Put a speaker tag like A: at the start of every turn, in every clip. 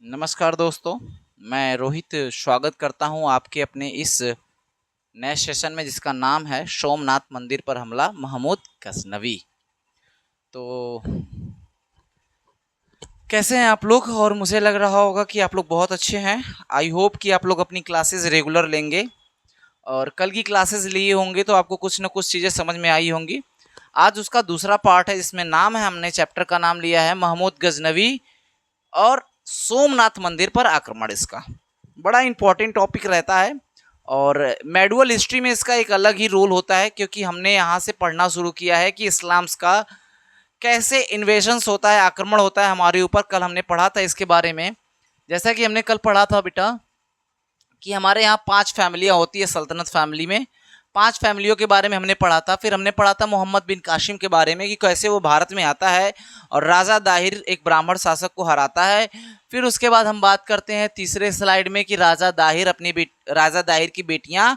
A: नमस्कार दोस्तों, मैं रोहित स्वागत करता हूं आपके अपने इस नए सेशन में जिसका नाम है सोमनाथ मंदिर पर हमला महमूद गजनवी। तो कैसे हैं आप लोग? और मुझे लग रहा होगा कि आप लोग बहुत अच्छे हैं। आई होप कि आप लोग अपनी क्लासेस रेगुलर लेंगे और कल की क्लासेस लिए होंगे तो आपको कुछ ना कुछ चीज़ें समझ में आई होंगी। आज उसका दूसरा पार्ट है जिसमें नाम है, हमने चैप्टर का नाम लिया है महमूद गजनवी और सोमनाथ मंदिर पर आक्रमण। इसका बड़ा इंपॉर्टेंट टॉपिक रहता है और मेडुअल हिस्ट्री में इसका एक अलग ही रोल होता है, क्योंकि हमने यहाँ से पढ़ना शुरू किया है कि इस्लाम्स का कैसे इन्वेजन्स होता है, आक्रमण होता है हमारे ऊपर। कल हमने पढ़ा था इसके बारे में। जैसा कि हमने कल पढ़ा था बेटा कि हमारे यहाँ 5 फैमिलियाँ होती है सल्तनत फैमिली में। 5 फैमिलियों के बारे में हमने पढ़ा था। फिर हमने पढ़ा था मोहम्मद बिन कासिम के बारे में कि कैसे वो भारत में आता है और राजा दाहिर एक ब्राह्मण शासक को हराता है। फिर उसके बाद हम बात करते हैं तीसरे स्लाइड में कि राजा दाहिर की बेटियां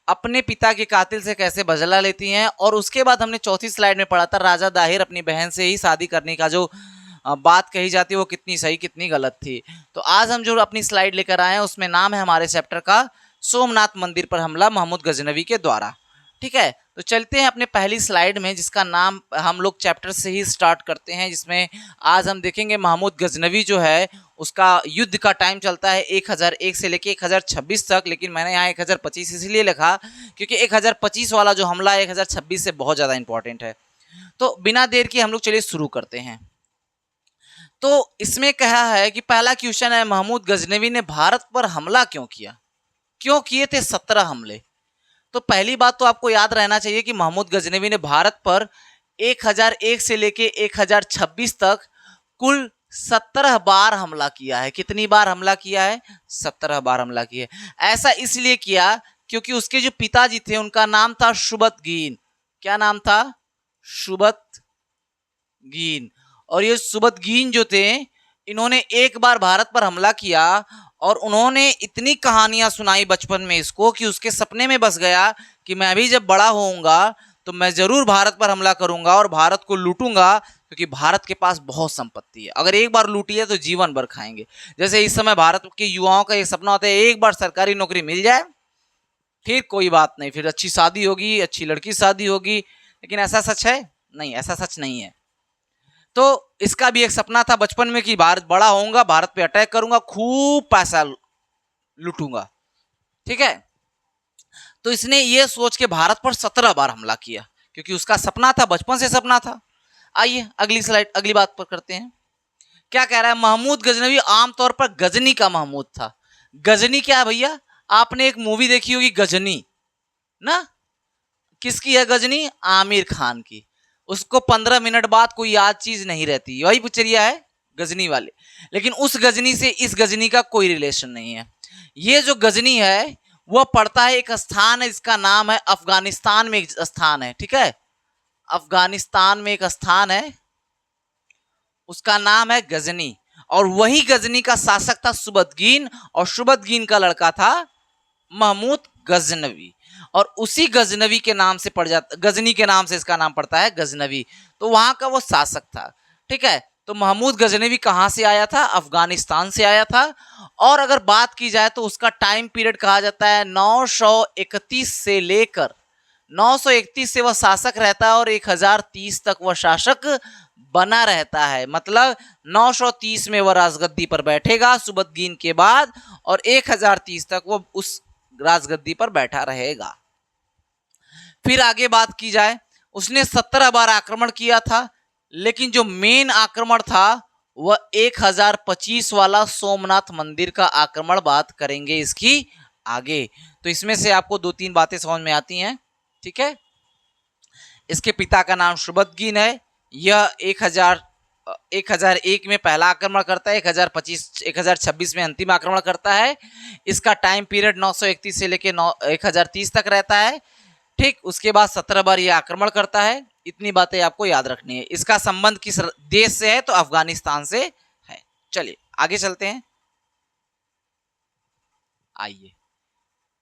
A: अपने पिता के कातिल से कैसे बदला लेती हैं। और उसके बाद हमने चौथी स्लाइड में पढ़ा था राजा दाहिर अपनी बहन से ही शादी करने का जो बात कही जाती है वो कितनी सही कितनी गलत थी। तो आज हम जो अपनी स्लाइड लेकर आए हैं उसमें नाम है हमारे चैप्टर का सोमनाथ मंदिर पर हमला महमूद गजनवी के द्वारा। ठीक है, तो चलते हैं अपने पहली स्लाइड में जिसका नाम हम लोग चैप्टर से ही स्टार्ट करते हैं, जिसमें आज हम देखेंगे महमूद गजनवी जो है उसका युद्ध का टाइम चलता है 1001 से लेके 1026 तक। लेकिन मैंने यहाँ 1025 इसलिए लिखा क्योंकि 1025 वाला जो हमला है 1026 से बहुत ज़्यादा इंपॉर्टेंट है। तो बिना देर के हम लोग चलिए शुरू करते हैं। तो इसमें कहा है कि पहला क्वेश्चन है, महमूद गजनवी ने भारत पर हमला क्यों किया? क्यों किए थे 17 हमले? तो पहली बात तो आपको याद रहना चाहिए कि महमूद गजनवी ने भारत पर 1001 से लेके 1026 तक कुल 17 बार हमला किया है। कितनी बार हमला किया है? 17 बार हमला किया है। ऐसा इसलिए किया क्योंकि उसके जो पिताजी थे उनका नाम था सुबतगीन। क्या नाम था? सुबतगीन। और ये सुबतगीन जो थे इन्होंने एक बार भारत पर हमला किया और उन्होंने इतनी कहानियां सुनाई बचपन में इसको कि उसके सपने में बस गया कि मैं भी जब बड़ा होऊंगा तो मैं जरूर भारत पर हमला करूंगा और भारत को लूटूंगा, क्योंकि भारत के पास बहुत संपत्ति है। अगर एक बार लूटी है तो जीवन भर खाएंगे। जैसे इस समय भारत के युवाओं का ये सपना होता है एक बार सरकारी नौकरी मिल जाए, फिर कोई बात नहीं, फिर अच्छी शादी होगी, अच्छी लड़की शादी होगी। लेकिन ऐसा सच है? नहीं, ऐसा सच नहीं है। तो इसका भी एक सपना था बचपन में कि भारत बड़ा होऊंगा, भारत पे अटैक करूंगा, खूब पैसा लूटूंगा। ठीक है, तो इसने ये सोच के भारत पर 17 बार हमला किया क्योंकि उसका सपना था, बचपन से सपना था। आइए अगली स्लाइड, अगली बात पर करते हैं। क्या कह रहा है? महमूद गजनवी आमतौर पर गजनी का महमूद था। गजनी क्या है भैया? आपने एक मूवी देखी होगी गजनी ना? किसकी है गजनी? आमिर खान की। उसको 15 मिनट बाद कोई याद चीज नहीं रहती, वही पिक्चरिया है गजनी वाले। लेकिन उस गजनी से इस गजनी का कोई रिलेशन नहीं है। ये जो गजनी है वह पड़ता है एक स्थान है जिसका नाम है अफगानिस्तान में एक स्थान है। ठीक है, अफगानिस्तान में एक स्थान है उसका नाम है गजनी। और वही गजनी का शासक था सुबतगीन और सुबतगीन का लड़का था महमूद गजनवी। और उसी गजनवी के नाम से पड़ जाता, गजनी के नाम से इसका नाम पड़ता है गजनवी। तो वहां का वो शासक था। ठीक है, तो महमूद गजनवी कहां से आया था? अफगानिस्तान से आया था। और अगर बात की जाए तो उसका टाइम पीरियड कहा जाता है 931 से लेकर 931 से वह शासक रहता है और 1030 तक वह शासक बना रहता है। मतलब 930 में वह राजगद्दी पर बैठेगा सुबतगीन के बाद और 1030 तक वह उस राजगद्दी पर बैठा रहेगा। फिर आगे बात की जाए, उसने 17 बार आक्रमण किया था, लेकिन जो मेन आक्रमण था वह 1025 वाला सोमनाथ मंदिर का आक्रमण बात करेंगे इसकी आगे। तो इसमें से आपको 2-3 बातें समझ में आती हैं। ठीक है, इसके पिता का नाम सुबतगीन है। यह 1001 में पहला आक्रमण करता है, 1026 में अंतिम आक्रमण करता है। इसका टाइम पीरियड 931 से लेकर 1030 तक रहता है। ठीक, उसके बाद 17 बार यह आक्रमण करता है। इतनी बातें आपको याद रखनी है। इसका संबंध किस देश से है? तो अफगानिस्तान से है। चलिए आगे चलते हैं। आइए,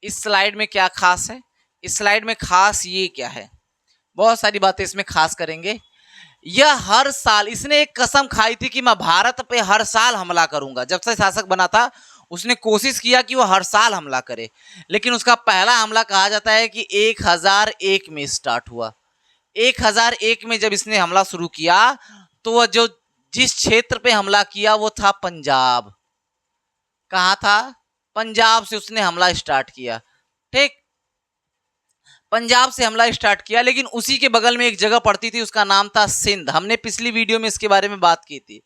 A: इस स्लाइड में क्या खास है? इस स्लाइड में खास ये क्या है? बहुत सारी बातें इसमें खास करेंगे। यह हर साल इसने एक कसम खाई थी कि मैं भारत पे हर साल हमला करूंगा। जब से शासक बना था उसने कोशिश किया कि वो हर साल हमला करे, लेकिन उसका पहला हमला कहा जाता है कि 1001 में स्टार्ट हुआ। 1001 में जब इसने हमला शुरू किया तो वह जो जिस क्षेत्र पे हमला किया वो था पंजाब। कहाँ था? पंजाब से उसने हमला स्टार्ट किया। ठीक, पंजाब से हमला स्टार्ट किया, लेकिन उसी के बगल में एक जगह पड़ती थी, उसका नाम था सिंध। हमने पिछली वीडियो में इसके बारे में बात की थी।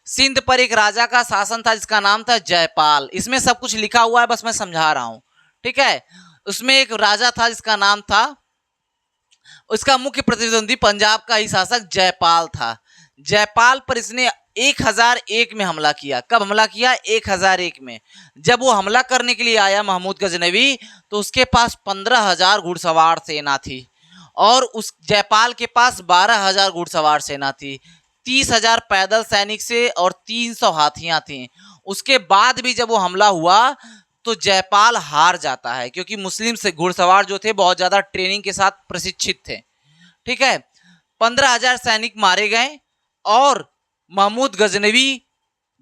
A: सिंध पर एक राजा का शासन था जिसका नाम था जयपाल। इसमें सब कुछ लिखा हुआ है, बस मैं समझा रहा हूं। ठीक है, उसमें एक राजा था जिसका नाम था, उसका मुख्य प्रतिद्वंदी पंजाब का ही शासक जयपाल था। जयपाल पर इसने 1001 में हमला किया। कब हमला किया? 1001 में। जब वो हमला करने के लिए आया महमूद गजनवी, तो उसके पास 15,000 घुड़सवार सेना थी और उस जयपाल के पास 12,000 घुड़सवार सेना थी, 30,000 पैदल सैनिक से और 300 हाथियां थीं। उसके बाद भी जब वो हमला हुआ तो जयपाल हार जाता है, क्योंकि मुस्लिम से घुड़सवार जो थे बहुत ज्यादा ट्रेनिंग के साथ प्रशिक्षित थे। ठीक है, 15,000 सैनिक मारे गए और महमूद गजनवी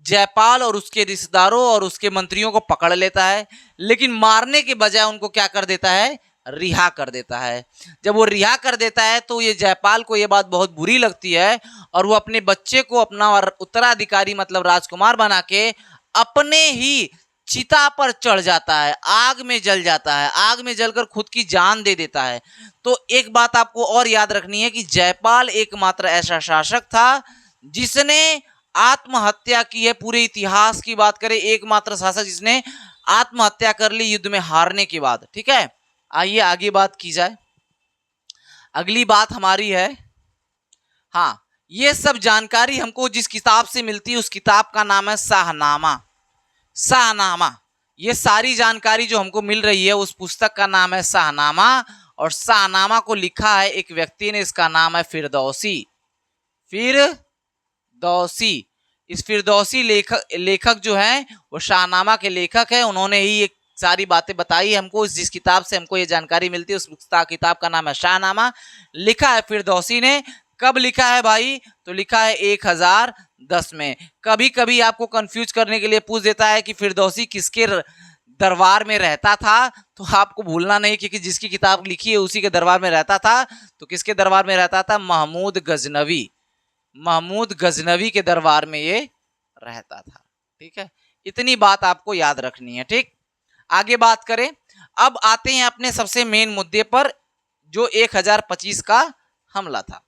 A: जयपाल और उसके रिश्तेदारों और उसके मंत्रियों को पकड़ लेता है, लेकिन मारने के बजाय उनको क्या कर देता है? रिहा कर देता है। जब वो रिहा कर देता है तो ये जयपाल को ये बात बहुत बुरी लगती है और वो अपने बच्चे को अपना उत्तराधिकारी मतलब राजकुमार बना के अपने ही चिता पर चढ़ जाता है, आग में जल जाता है, आग में जलकर खुद की जान दे देता है। तो एक बात आपको और याद रखनी है कि जयपाल एकमात्र ऐसा शासक था जिसने आत्महत्या की है। पूरे इतिहास की बात करें, एकमात्र शासक जिसने आत्महत्या कर ली युद्ध में हारने के बाद। ठीक है, आइए आगे बात की जाए। अगली बात हमारी है, हाँ, ये सब जानकारी हमको जिस किताब से मिलती है उस किताब का नाम है शाहनामा। शाहनामा, ये सारी जानकारी जो हमको मिल रही है उस पुस्तक का नाम है शाहनामा, और शाहनामा को लिखा है एक व्यक्ति ने, इसका नाम है फिरदौसी। फिरदौसी, इस फिरदौसी लेखक जो है वो शाहनामा के लेखक है। उन्होंने ही एक सारी बातें बताई हमको, जिस किताब से हमको ये जानकारी मिलती है उस किताब का नाम है शाहनामा। लिखा है फिरदौसी ने। कब लिखा है भाई? तो लिखा है 1010 में। कभी कभी आपको कंफ्यूज करने के लिए पूछ देता है कि फिरदौसी किसके दरबार में रहता था, तो आपको भूलना नहीं, क्योंकि जिसकी किताब लिखी है उसी के दरबार में रहता था। तो किसके दरबार में रहता था? महमूद गजनवी। महमूद गजनवी के दरबार में ये रहता था। ठीक है, इतनी बात आपको याद रखनी है। ठीक, आगे बात करें। अब आते हैं अपने सबसे मेन मुद्दे पर, जो 1025 का हमला था।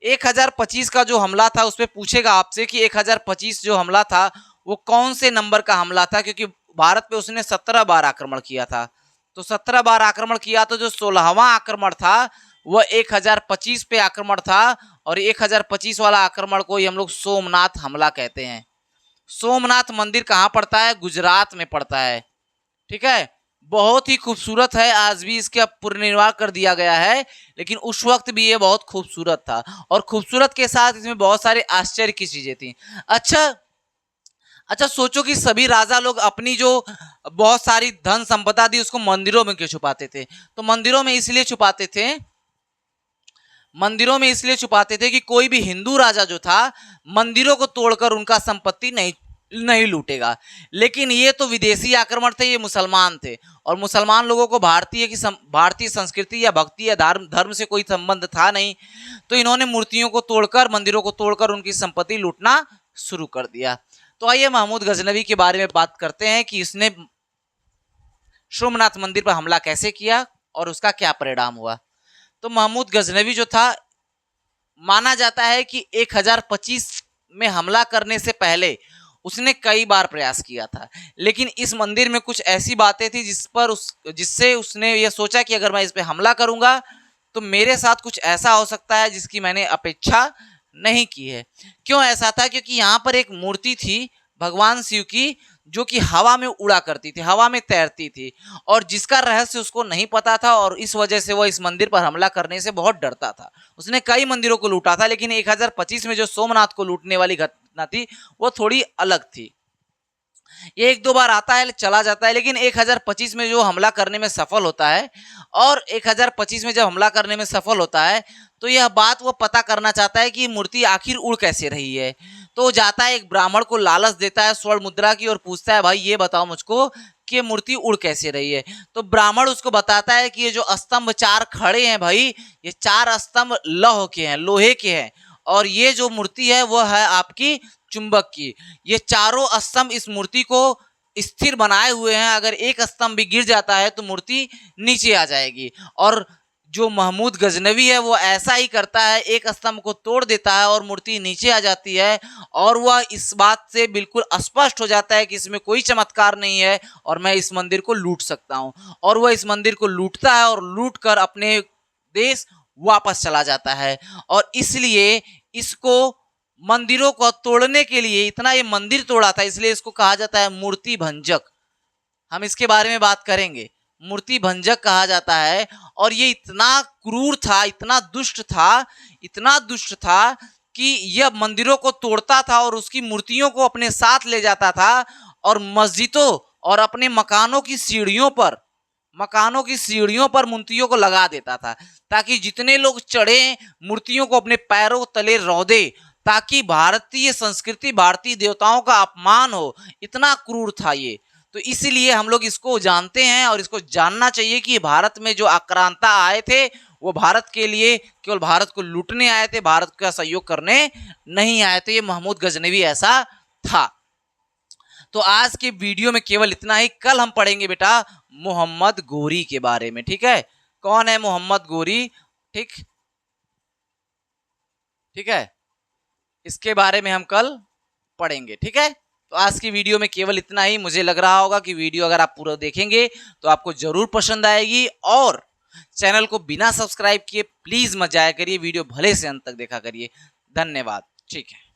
A: 1025 का जो हमला था उस पर पूछेगा आपसे कि 1025 जो हमला था वो कौन से नंबर का हमला था, क्योंकि भारत पे उसने 17 बार आक्रमण किया था। तो 17 बार आक्रमण किया तो जो 16वां आक्रमण था वह 1025 पे आक्रमण था, और 1025 वाला आक्रमण को ही हम लोग सोमनाथ हमला कहते हैं। सोमनाथ मंदिर कहाँ पड़ता है? गुजरात में पड़ता है। ठीक है, बहुत ही खूबसूरत है, आज भी इसका पुनर्निर्माण कर दिया गया है, लेकिन उस वक्त भी ये बहुत खूबसूरत था, और खूबसूरत के साथ इसमें बहुत सारे आश्चर्य की चीजें थी। अच्छा सोचो कि सभी राजा लोग अपनी जो बहुत सारी धन संपदा थी उसको मंदिरों में क्यों छुपाते थे? तो मंदिरों में इसलिए छुपाते थे कि कोई भी हिंदू राजा जो था मंदिरों को तोड़कर उनका संपत्ति नहीं लूटेगा। लेकिन ये तो विदेशी आक्रमण थे, ये मुसलमान थे, और मुसलमान लोगों को भारतीय संस्कृति या भक्ति या धर्म से कोई संबंध था नहीं। तो इन्होंने मूर्तियों को तोड़कर, मंदिरों को तोड़कर उनकी संपत्ति लूटना शुरू कर दिया। तो आइए महमूद गजनवी के बारे में बात करते हैं कि इसने सोमनाथ मंदिर पर हमला कैसे किया और उसका क्या परिणाम हुआ। तो महमूद गजनवी जो था, माना जाता है कि 1025 में हमला करने से पहले उसने कई बार प्रयास किया था, लेकिन इस मंदिर में कुछ ऐसी बातें थी जिससे उसने ये सोचा कि अगर मैं इस पे हमला करूंगा तो मेरे साथ कुछ ऐसा हो सकता है जिसकी मैंने अपेक्षा नहीं की है। क्यों ऐसा था? क्योंकि यहाँ पर एक मूर्ति थी भगवान शिव की, जो कि हवा में उड़ा करती थी, हवा में तैरती थी, और जिसका रहस्य उसको नहीं पता था, और इस वजह से वह इस मंदिर पर हमला करने से बहुत डरता था। उसने कई मंदिरों को लूटा था, लेकिन 1025 में जो सोमनाथ को लूटने वाली घटना थी वो थोड़ी अलग थी। ये एक दो बार आता है चला जाता है, लेकिन 1025 में जो हमला करने में सफल होता है, और 1025 में जब हमला करने में सफल होता है तो यह बात वो पता करना चाहता है कि मूर्ति आखिर उड़ कैसे रही है। तो जाता है एक ब्राह्मण को लालच देता है स्वर्ण मुद्रा की और पूछता है भाई ये बताओ मुझको कि ये मूर्ति उड़ कैसे रही है। तो ब्राह्मण उसको बताता है कि ये जो स्तंभ 4 खड़े हैं भाई, ये 4 स्तंभ लौह के हैं, लोहे के हैं, और ये जो मूर्ति है वो है आपकी चुंबक की। ये चारों स्तंभ इस मूर्ति को स्थिर बनाए हुए हैं, अगर एक स्तंभ भी गिर जाता है तो मूर्ति नीचे आ जाएगी। और जो महमूद गजनवी है वो ऐसा ही करता है, एक स्तंभ को तोड़ देता है और मूर्ति नीचे आ जाती है, और वह इस बात से बिल्कुल स्पष्ट हो जाता है कि इसमें कोई चमत्कार नहीं है और मैं इस मंदिर को लूट सकता हूं। और वह इस मंदिर को लूटता है और लूट कर अपने देश वापस चला जाता है। और इसलिए इसको मंदिरों को तोड़ने के लिए, इतना ये मंदिर तोड़ा था इसलिए इसको कहा जाता है मूर्ति भंजक। हम इसके बारे में बात करेंगे, मूर्ति भंजक कहा जाता है। और ये इतना क्रूर था, इतना दुष्ट था, इतना दुष्ट था कि यह मंदिरों को तोड़ता था और उसकी मूर्तियों को अपने साथ ले जाता था और मस्जिदों और अपने मकानों की सीढ़ियों पर मूर्तियों को लगा देता था, ताकि जितने लोग चढ़े मूर्तियों को अपने पैरों तले रौंदे, ताकि भारतीय संस्कृति, भारतीय देवताओं का अपमान हो। इतना क्रूर था ये। तो इसीलिए हम लोग इसको जानते हैं और इसको जानना चाहिए कि भारत में जो आक्रांता आए थे वो भारत के लिए केवल भारत को लूटने आए थे, भारत का सहयोग करने नहीं आए थे। ये महमूद गजनवी ऐसा था। तो आज के वीडियो में केवल इतना ही। कल हम पढ़ेंगे बेटा मोहम्मद गोरी के बारे में, ठीक है। कौन है मोहम्मद गोरी? ठीक है, इसके बारे में हम कल पढ़ेंगे, ठीक है। तो आज की वीडियो में केवल इतना ही। मुझे लग रहा होगा कि वीडियो अगर आप पूरा देखेंगे तो आपको जरूर पसंद आएगी। और चैनल को बिना सब्सक्राइब किए प्लीज मत जाया करिए, वीडियो भले से अंत तक देखा करिए। धन्यवाद, ठीक है।